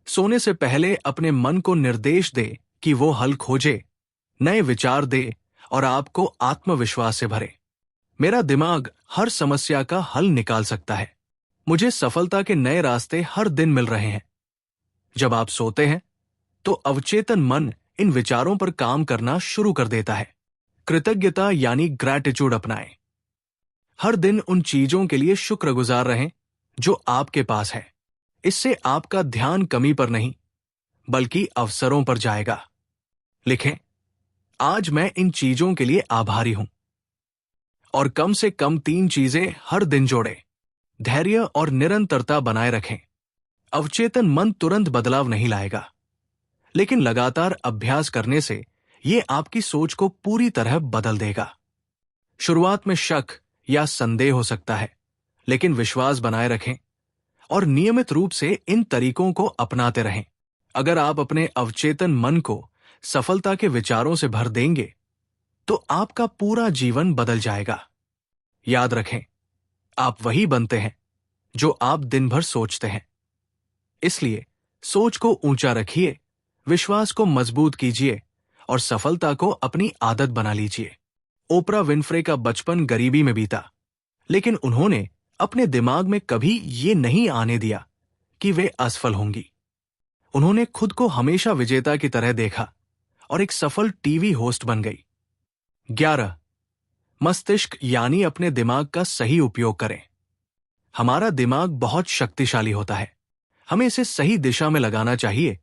सोने से पहले अपने मन को निर्देश दे कि वो हल खोजे, नए विचार दे और आपको आत्मविश्वास से भरे। मेरा दिमाग हर समस्या का हल निकाल सकता है। मुझे सफलता के नए रास्ते हर दिन मिल रहे हैं। जब आप सोते हैं तो अवचेतन मन इन विचारों पर काम करना शुरू कर देता है। कृतज्ञता यानी ग्रैटिट्यूड अपनाएं। हर दिन उन चीजों के लिए शुक्रगुजार रहें जो आपके पास है। इससे आपका ध्यान कमी पर नहीं बल्कि अवसरों पर जाएगा। लिखें, आज मैं इन चीजों के लिए आभारी हूं। और कम से कम 3 चीजें हर दिन जोड़ें। धैर्य और निरंतरता बनाए रखें। अवचेतन मन तुरंत बदलाव नहीं लाएगा, लेकिन लगातार अभ्यास करने से यह आपकी सोच को पूरी तरह बदल देगा। शुरुआत में शक या संदेह हो सकता है, लेकिन विश्वास बनाए रखें और नियमित रूप से इन तरीकों को अपनाते रहें। अगर आप अपने अवचेतन मन को सफलता के विचारों से भर देंगे तो आपका पूरा जीवन बदल जाएगा। याद रखें, आप वही बनते हैं जो आप दिन भर सोचते हैं। इसलिए सोच को ऊंचा रखिए, विश्वास को मजबूत कीजिए और सफलता को अपनी आदत बना लीजिए। ओपरा विनफ्रे का बचपन गरीबी में बीता, लेकिन उन्होंने अपने दिमाग में कभी ये नहीं आने दिया कि वे असफल होंगी। उन्होंने खुद को हमेशा विजेता की तरह देखा और एक सफल टीवी होस्ट बन गई। 11. मस्तिष्क यानी अपने दिमाग का सही उपयोग करें। हमारा दिमाग बहुत शक्तिशाली होता है। हमें इसे सही दिशा में लगाना चाहिए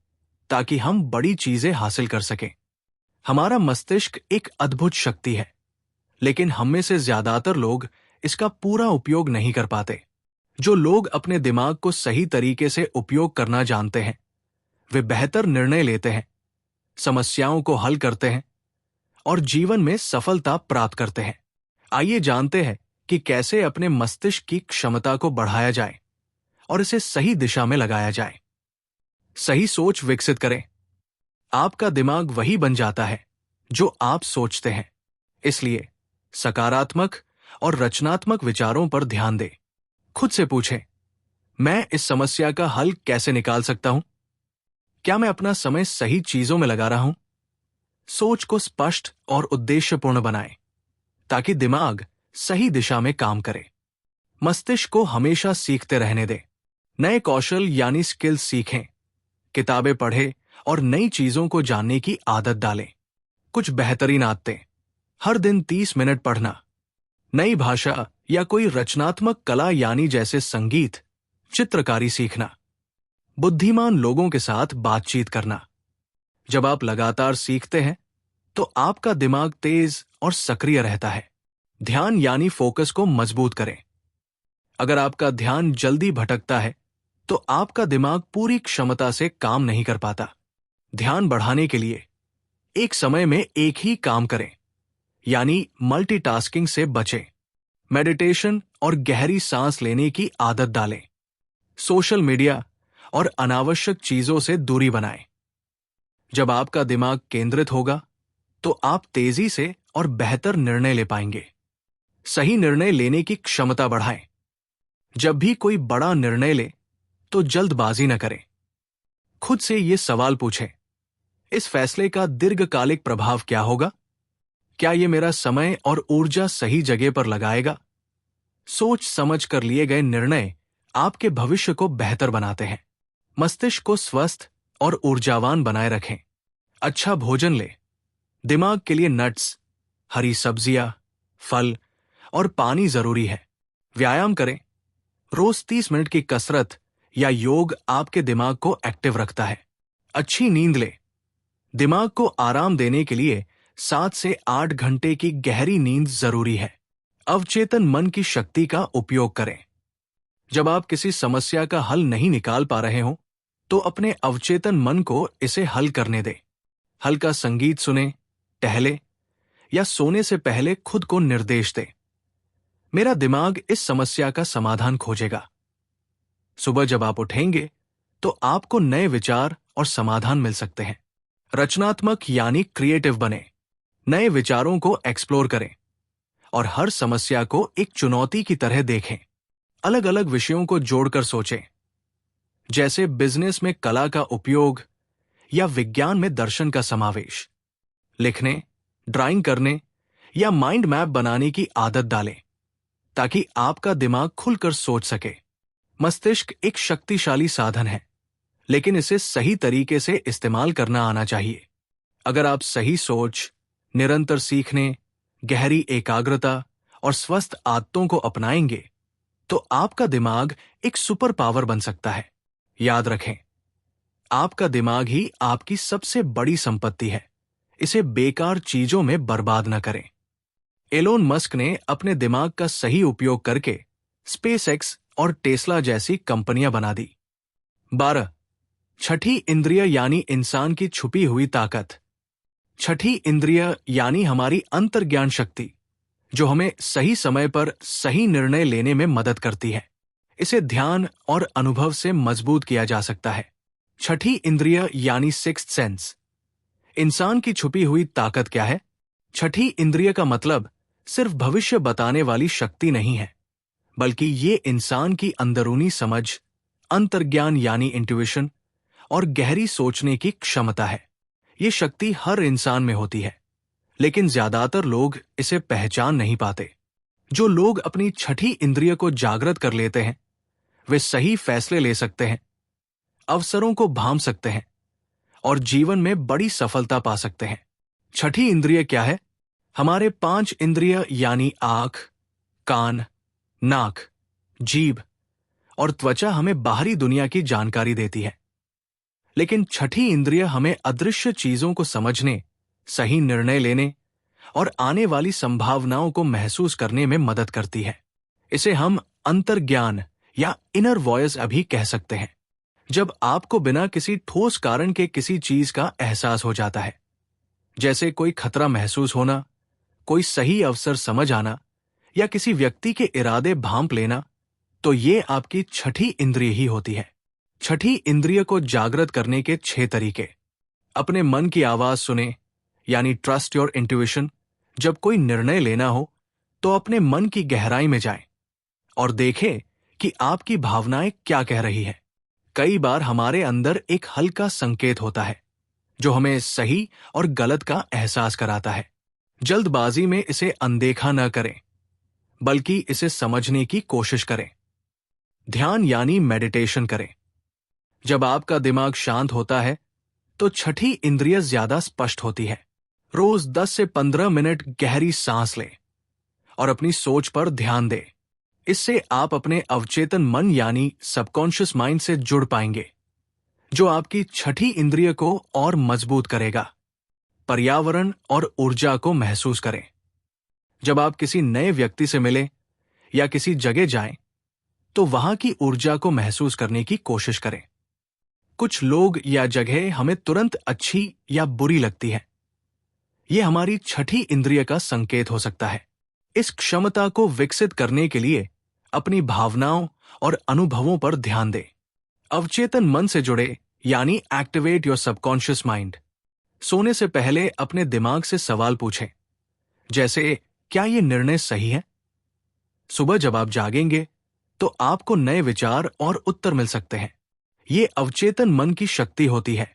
ताकि हम बड़ी चीजें हासिल कर सकें। हमारा मस्तिष्क एक अद्भुत शक्ति है, लेकिन हम में से ज्यादातर लोग इसका पूरा उपयोग नहीं कर पाते। जो लोग अपने दिमाग को सही तरीके से उपयोग करना जानते हैं, वे बेहतर निर्णय लेते हैं, समस्याओं को हल करते हैं और जीवन में सफलता प्राप्त करते हैं। आइए जानते हैं कि कैसे अपने मस्तिष्क की क्षमता को बढ़ाया जाए और इसे सही दिशा में लगाया जाए। सही सोच विकसित करें। आपका दिमाग वही बन जाता है जो आप सोचते हैं। इसलिए सकारात्मक और रचनात्मक विचारों पर ध्यान दें। खुद से पूछें, मैं इस समस्या का हल कैसे निकाल सकता हूं? क्या मैं अपना समय सही चीजों में लगा रहा हूं? सोच को स्पष्ट और उद्देश्यपूर्ण बनाएं ताकि दिमाग सही दिशा में काम करे। मस्तिष्क को हमेशा सीखते रहने दें। नए कौशल यानी स्किल्स सीखें, किताबें पढ़ें और नई चीजों को जानने की आदत डालें। कुछ बेहतरीन आदतें: हर दिन 30 मिनट पढ़ना, नई भाषा या कोई रचनात्मक कला यानी जैसे संगीत, चित्रकारी सीखना, बुद्धिमान लोगों के साथ बातचीत करना। जब आप लगातार सीखते हैं तो आपका दिमाग तेज और सक्रिय रहता है। ध्यान यानी फोकस को मजबूत करें। अगर आपका ध्यान जल्दी भटकता है तो आपका दिमाग पूरी क्षमता से काम नहीं कर पाता। ध्यान बढ़ाने के लिए एक समय में एक ही काम करें, यानी मल्टीटास्किंग से बचें। मेडिटेशन और गहरी सांस लेने की आदत डालें। सोशल मीडिया और अनावश्यक चीजों से दूरी बनाएं। जब आपका दिमाग केंद्रित होगा तो आप तेजी से और बेहतर निर्णय ले पाएंगे। सही निर्णय लेने की क्षमता बढ़ाएं। जब भी कोई बड़ा निर्णय ले तो जल्दबाजी न करें। खुद से ये सवाल पूछें, इस फैसले का दीर्घकालिक प्रभाव क्या होगा? क्या ये मेरा समय और ऊर्जा सही जगह पर लगाएगा? सोच समझ कर लिए गए निर्णय आपके भविष्य को बेहतर बनाते हैं। मस्तिष्क को स्वस्थ और ऊर्जावान बनाए रखें। अच्छा भोजन लें। दिमाग के लिए नट्स, हरी सब्जियां, फल और पानी जरूरी है। व्यायाम करें। रोज 30 मिनट की कसरत या योग आपके दिमाग को एक्टिव रखता है। अच्छी नींद लें। दिमाग को आराम देने के लिए 7 से 8 घंटे की गहरी नींद जरूरी है। अवचेतन मन की शक्ति का उपयोग करें। जब आप किसी समस्या का हल नहीं निकाल पा रहे हो तो अपने अवचेतन मन को इसे हल करने दें। हल्का संगीत सुने, टहले या सोने से पहले खुद को निर्देश दें, मेरा दिमाग इस समस्या का समाधान खोजेगा। सुबह जब आप उठेंगे तो आपको नए विचार और समाधान मिल सकते हैं। रचनात्मक यानी क्रिएटिव बने। नए विचारों को एक्सप्लोर करें और हर समस्या को एक चुनौती की तरह देखें। अलग अलग विषयों को जोड़कर सोचें, जैसे बिजनेस में कला का उपयोग या विज्ञान में दर्शन का समावेश। लिखने, ड्राइंग करने या माइंड मैप बनाने की आदत डालें ताकि आपका दिमाग खुलकर सोच सके। मस्तिष्क एक शक्तिशाली साधन है, लेकिन इसे सही तरीके से इस्तेमाल करना आना चाहिए। अगर आप सही सोच, निरंतर सीखने, गहरी एकाग्रता और स्वस्थ आदतों को अपनाएंगे तो आपका दिमाग एक सुपर पावर बन सकता है। याद रखें, आपका दिमाग ही आपकी सबसे बड़ी संपत्ति है। इसे बेकार चीजों में बर्बाद न करें। एलोन मस्क ने अपने दिमाग का सही उपयोग करके स्पेसएक्स और टेस्ला जैसी कंपनियां बना दी। 12. छठी इंद्रिय यानी इंसान की छुपी हुई ताकत। छठी इंद्रिय यानी हमारी अंतर्ज्ञान शक्ति, जो हमें सही समय पर सही निर्णय लेने में मदद करती है। इसे ध्यान और अनुभव से मजबूत किया जा सकता है। छठी इंद्रिय यानी सिक्स्थ सेंस। इंसान की छुपी हुई ताकत क्या है? छठी इंद्रिय का मतलब सिर्फ भविष्य बताने वाली शक्ति नहीं है, बल्कि ये इंसान की अंदरूनी समझ, अंतर्ज्ञान यानी इंट्यूइशन और गहरी सोचने की क्षमता है। ये शक्ति हर इंसान में होती है, लेकिन ज्यादातर लोग इसे पहचान नहीं पाते। जो लोग अपनी छठी इंद्रिय को जागृत कर लेते हैं, वे सही फैसले ले सकते हैं, अवसरों को भांप सकते हैं और जीवन में बड़ी सफलता पा सकते हैं। छठी इंद्रिय क्या है? हमारे 5 इंद्रिय यानी आंख, कान, नाक, जीभ और त्वचा हमें बाहरी दुनिया की जानकारी देती है, लेकिन छठी इंद्रिय हमें अदृश्य चीजों को समझने, सही निर्णय लेने और आने वाली संभावनाओं को महसूस करने में मदद करती है। इसे हम अंतर्ज्ञान या इनर वॉइस अभी कह सकते हैं। जब आपको बिना किसी ठोस कारण के किसी चीज का एहसास हो जाता है, जैसे कोई खतरा महसूस होना, कोई सही अवसर समझ आना या किसी व्यक्ति के इरादे भांप लेना, तो ये आपकी छठी इंद्रिय ही होती है। छठी इंद्रिय को जागृत करने के 6 तरीके। अपने मन की आवाज सुने, यानी ट्रस्ट योर इंट्यूशन। जब कोई निर्णय लेना हो तो अपने मन की गहराई में जाएं और देखें कि आपकी भावनाएं क्या कह रही है। कई बार हमारे अंदर एक हल्का संकेत होता है जो हमें सही और गलत का एहसास कराता है। जल्दबाजी में इसे अनदेखा न करें, बल्कि इसे समझने की कोशिश करें। ध्यान यानी मेडिटेशन करें। जब आपका दिमाग शांत होता है तो छठी इंद्रिय ज्यादा स्पष्ट होती है। रोज 10 से 15 मिनट गहरी सांस लें और अपनी सोच पर ध्यान दें। इससे आप अपने अवचेतन मन यानी सबकॉन्शियस माइंड से जुड़ पाएंगे, जो आपकी छठी इंद्रिय को और मजबूत करेगा। पर्यावरण और ऊर्जा को महसूस करें। जब आप किसी नए व्यक्ति से मिलें या किसी जगह जाएं, तो वहां की ऊर्जा को महसूस करने की कोशिश करें। कुछ लोग या जगह हमें तुरंत अच्छी या बुरी लगती है। यह हमारी छठी इंद्रिय का संकेत हो सकता है। इस क्षमता को विकसित करने के लिए अपनी भावनाओं और अनुभवों पर ध्यान दें। अवचेतन मन से जुड़े यानी एक्टिवेट योर सबकॉन्शियस माइंड। सोने से पहले अपने दिमाग से सवाल पूछें, जैसे क्या यह निर्णय सही है? सुबह जब आप जागेंगे तो आपको नए विचार और उत्तर मिल सकते हैं। ये अवचेतन मन की शक्ति होती है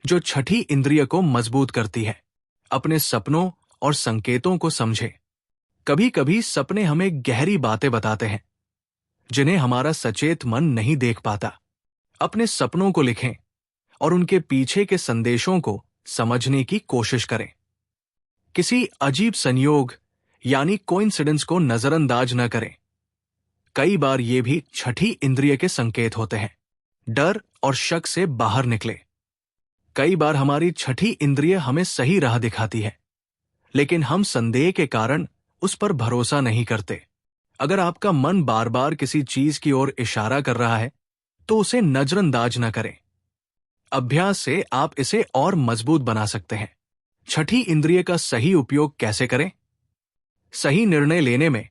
जो छठी इंद्रिय को मजबूत करती है। अपने सपनों और संकेतों को समझें। कभी कभी सपने हमें गहरी बातें बताते हैं जिन्हें हमारा सचेत मन नहीं देख पाता। अपने सपनों को लिखें और उनके पीछे के संदेशों को समझने की कोशिश करें। किसी अजीब संयोग यानी कोइंसिडेंस को नजरअंदाज न करें। कई बार ये भी छठी इंद्रिय के संकेत होते हैं। डर और शक से बाहर निकले। कई बार हमारी छठी इंद्रिय हमें सही राह दिखाती है, लेकिन हम संदेह के कारण उस पर भरोसा नहीं करते। अगर आपका मन बार बार किसी चीज की ओर इशारा कर रहा है, तो उसे नजरअंदाज न करें। अभ्यास से आप इसे और मजबूत बना सकते हैं। छठी इंद्रिय का सही उपयोग कैसे करें? सही निर्णय लेने में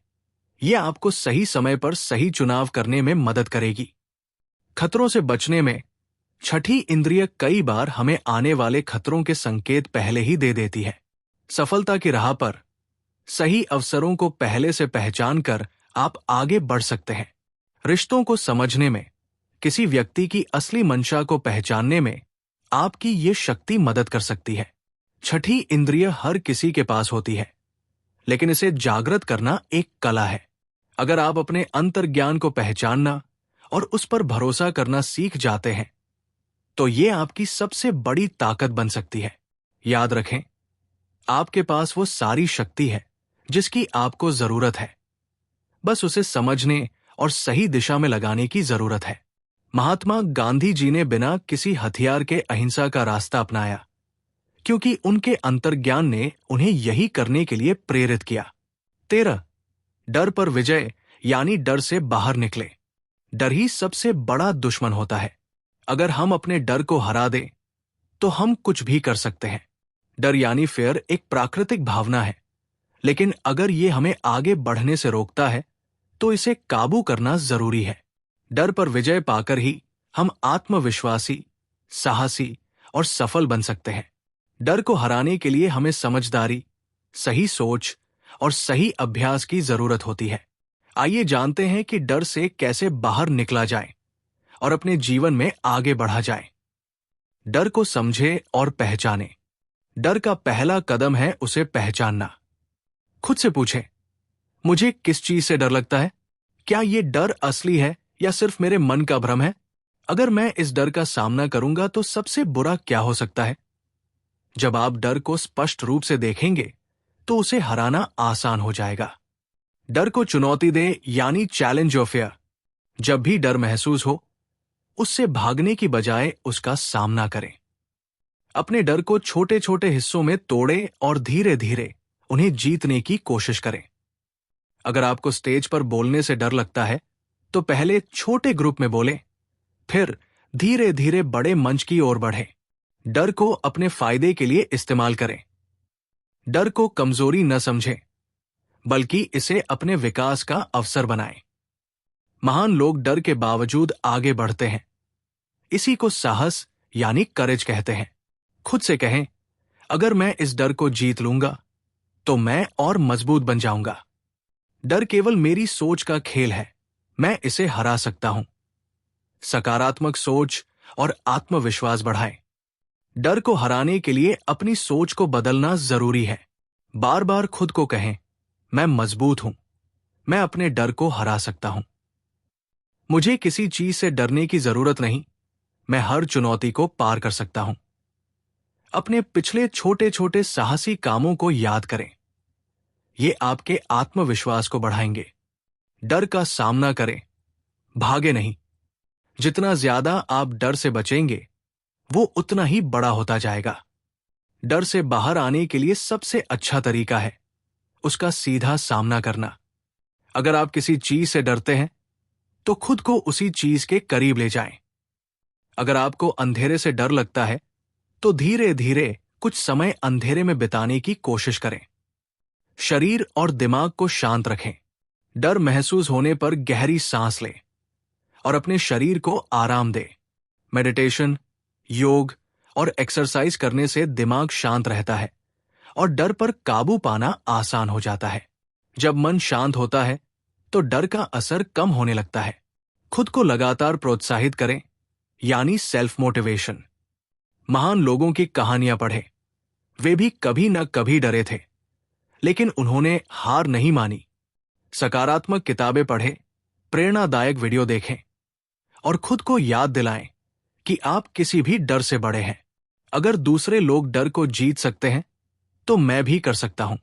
यह आपको सही समय पर सही चुनाव करने में मदद करेगी। खतरों से बचने में छठी इंद्रिय कई बार हमें आने वाले खतरों के संकेत पहले ही दे देती है। सफलता की राह पर सही अवसरों को पहले से पहचान कर आप आगे बढ़ सकते हैं। रिश्तों को समझने में, किसी व्यक्ति की असली मंशा को पहचानने में आपकी ये शक्ति मदद कर सकती है। छठी इंद्रिय हर किसी के पास होती है, लेकिन इसे जागृत करना एक कला है। अगर आप अपने अंतर्ज्ञान को पहचानना और उस पर भरोसा करना सीख जाते हैं, तो ये आपकी सबसे बड़ी ताकत बन सकती है। याद रखें, आपके पास वो सारी शक्ति है जिसकी आपको जरूरत है। बस उसे समझने और सही दिशा में लगाने की जरूरत है। महात्मा गांधी जी ने बिना किसी हथियार के अहिंसा का रास्ता अपनाया, क्योंकि उनके अंतर्ज्ञान ने उन्हें यही करने के लिए प्रेरित किया। 13. डर पर विजय यानी डर से बाहर निकले। डर ही सबसे बड़ा दुश्मन होता है। अगर हम अपने डर को हरा दें, तो हम कुछ भी कर सकते हैं। डर यानी फियर एक प्राकृतिक भावना है, लेकिन अगर ये हमें आगे बढ़ने से रोकता है, तो इसे काबू करना जरूरी है। डर पर विजय पाकर ही हम आत्मविश्वासी, साहसी और सफल बन सकते हैं। डर को हराने के लिए हमें समझदारी, सही सोच और सही अभ्यास की जरूरत होती है। आइए जानते हैं कि डर से कैसे बाहर निकला जाए और अपने जीवन में आगे बढ़ा जाए। डर को समझे और पहचाने। डर का पहला कदम है उसे पहचानना। खुद से पूछें, मुझे किस चीज से डर लगता है? क्या ये डर असली है या सिर्फ मेरे मन का भ्रम है? अगर मैं इस डर का सामना करूंगा तो सबसे बुरा क्या हो सकता है? जब आप डर को स्पष्ट रूप से देखेंगे तो उसे हराना आसान हो जाएगा। डर को चुनौती दें, यानी चैलेंज योर फियर। जब भी डर महसूस हो, उससे भागने की बजाय उसका सामना करें। अपने डर को छोटे छोटे हिस्सों में तोड़ें और धीरे धीरे उन्हें जीतने की कोशिश करें। अगर आपको स्टेज पर बोलने से डर लगता है तो पहले छोटे ग्रुप में बोलें, फिर धीरे धीरे बड़े मंच की ओर बढ़ें। डर को अपने फायदे के लिए इस्तेमाल करें। डर को कमजोरी न समझें, बल्कि इसे अपने विकास का अवसर बनाएं। महान लोग डर के बावजूद आगे बढ़ते हैं। इसी को साहस यानी करेज कहते हैं। खुद से कहें, अगर मैं इस डर को जीत लूंगा तो मैं और मजबूत बन जाऊंगा। डर केवल मेरी सोच का खेल है, मैं इसे हरा सकता हूं। सकारात्मक सोच और आत्मविश्वास बढ़ाएं। डर को हराने के लिए अपनी सोच को बदलना जरूरी है। बार बार खुद को कहें, मैं मजबूत हूं, मैं अपने डर को हरा सकता हूं। मुझे किसी चीज से डरने की जरूरत नहीं, मैं हर चुनौती को पार कर सकता हूं। अपने पिछले छोटे छोटे साहसी कामों को याद करें, ये आपके आत्मविश्वास को बढ़ाएंगे। डर का सामना करें, भागे नहीं। जितना ज्यादा आप डर से बचेंगे, वो उतना ही बड़ा होता जाएगा। डर से बाहर आने के लिए सबसे अच्छा तरीका है उसका सीधा सामना करना। अगर आप किसी चीज से डरते हैं तो खुद को उसी चीज के करीब ले जाएं। अगर आपको अंधेरे से डर लगता है तो धीरे धीरे कुछ समय अंधेरे में बिताने की कोशिश करें। शरीर और दिमाग को शांत रखें। डर महसूस होने पर गहरी सांस लें और अपने शरीर को आराम दें। मेडिटेशन, योग और एक्सरसाइज करने से दिमाग शांत रहता है और डर पर काबू पाना आसान हो जाता है। जब मन शांत होता है तो डर का असर कम होने लगता है। खुद को लगातार प्रोत्साहित करें, यानी सेल्फ मोटिवेशन। महान लोगों की कहानियां पढ़ें। वे भी कभी न कभी डरे थे, लेकिन उन्होंने हार नहीं मानी। सकारात्मक किताबें पढ़ें, प्रेरणादायक वीडियो देखें और खुद को याद दिलाएं कि आप किसी भी डर से बड़े हैं। अगर दूसरे लोग डर को जीत सकते हैं तो मैं भी कर सकता हूं।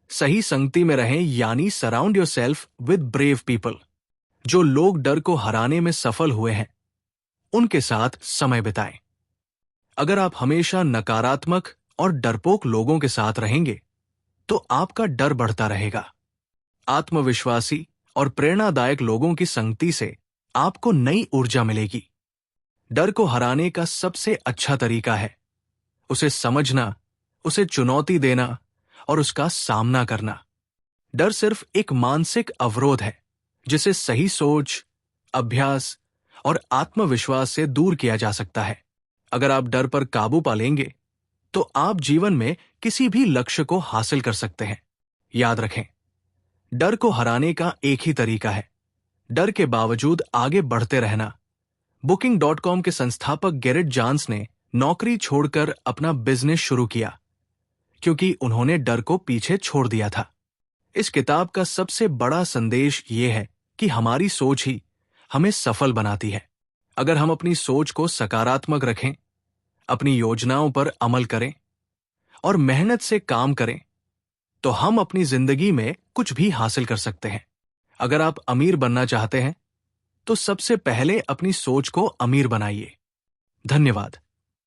सही संगति में रहें, यानी surround yourself with brave people. जो लोग डर को हराने में सफल हुए हैं, उनके साथ समय बिताएं। अगर आप हमेशा नकारात्मक और डरपोक लोगों के साथ रहेंगे तो आपका डर बढ़ता रहेगा। आत्मविश्वासी और प्रेरणादायक लोगों की संगति से आपको नई ऊर्जा मिलेगी। डर को हराने का सबसे अच्छा तरीका है उसे समझना, उसे चुनौती देना और उसका सामना करना। डर सिर्फ एक मानसिक अवरोध है जिसे सही सोच, अभ्यास और आत्मविश्वास से दूर किया जा सकता है। अगर आप डर पर काबू पा लेंगे तो आप जीवन में किसी भी लक्ष्य को हासिल कर सकते हैं। याद रखें, डर को हराने का एक ही तरीका है, डर के बावजूद आगे बढ़ते रहना। Booking.com के संस्थापक गैरेट जानस ने नौकरी छोड़कर अपना बिजनेस शुरू किया क्योंकि उन्होंने डर को पीछे छोड़ दिया था। इस किताब का सबसे बड़ा संदेश ये है कि हमारी सोच ही हमें सफल बनाती है। अगर हम अपनी सोच को सकारात्मक रखें, अपनी योजनाओं पर अमल करें और मेहनत से काम करें, तो हम अपनी जिंदगी में कुछ भी हासिल कर सकते हैं। अगर आप अमीर बनना चाहते हैं तो सबसे पहले अपनी सोच को अमीर बनाइए। धन्यवाद।